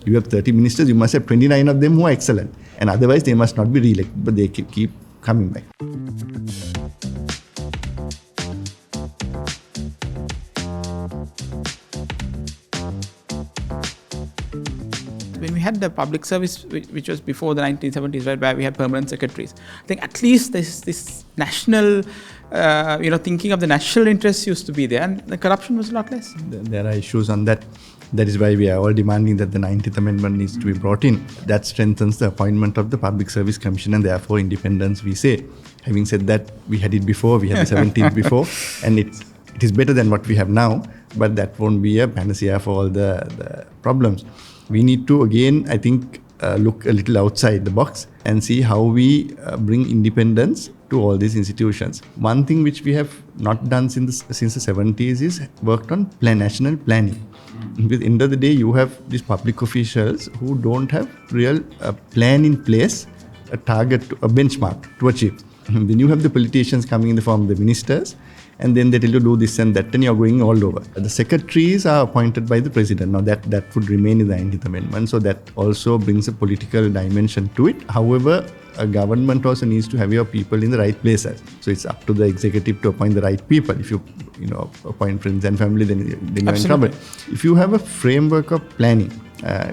You have 30 ministers, you must have 29 of them who are excellent. And otherwise, they must not be re-elected, but they keep coming back. When we had the public service, which was before the 1970s, right, where we had permanent secretaries, I think at least this national, thinking of the national interests used to be there, and the corruption was a lot less. There are issues on that. That is why we are all demanding that the 90th Amendment needs to be brought in. That strengthens the appointment of the Public Service Commission and therefore independence, we say. Having said that, we had it before, we had the 17th before, and it is better than what we have now, but that won't be a panacea for all the problems. We need to, again, I think, look a little outside the box and see how we bring independence to all these institutions. One thing which we have not done since the 70s is worked on national planning. At the end of the day, you have these public officials who don't have real plan in place, a target, a benchmark to achieve. Then you have the politicians coming in the form of the ministers, and then they tell you do this and that, and you're going all over. The secretaries are appointed by the president. Now that would remain in the 90th Amendment, so that also brings a political dimension to it. However, a government also needs to have your people in the right places. So it's up to the executive to appoint the right people. If you appoint friends and family, then you're in trouble. If you have a framework of planning,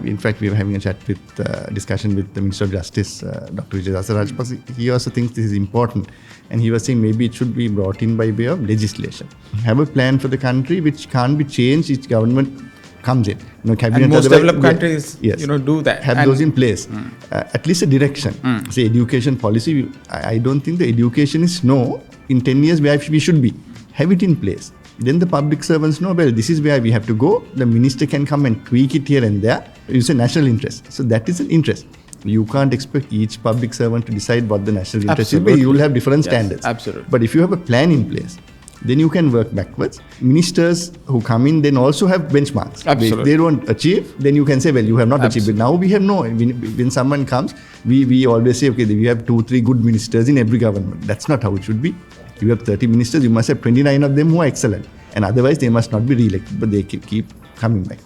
in fact, we were having a discussion with the Minister of Justice, Dr. Rajeev. He also thinks this is important. And he was saying maybe it should be brought in by way of legislation. Have a plan for the country which can't be changed, each government comes in. Cabinet, and most developed countries do that. Have those in place. At least a direction. Say education policy, I don't think the education is in 10 years where we should be. Have it in place. Then the public servants know, well, this is where we have to go. The minister can come and tweak it here and there. It's a national interest. So that is an interest. You can't expect each public servant to decide what the national interest is. You will have different standards. Absolutely. But if you have a plan in place, then you can work backwards. Ministers who come in then also have benchmarks. Absolutely. If they don't achieve, then you can say, well, you have not achieved it. Now we have when someone comes, we always say, okay, we have 2-3 good ministers in every government. That's not how it should be. You have 30 ministers, you must have 29 of them who are excellent. And otherwise, they must not be re-elected, but they keep coming back.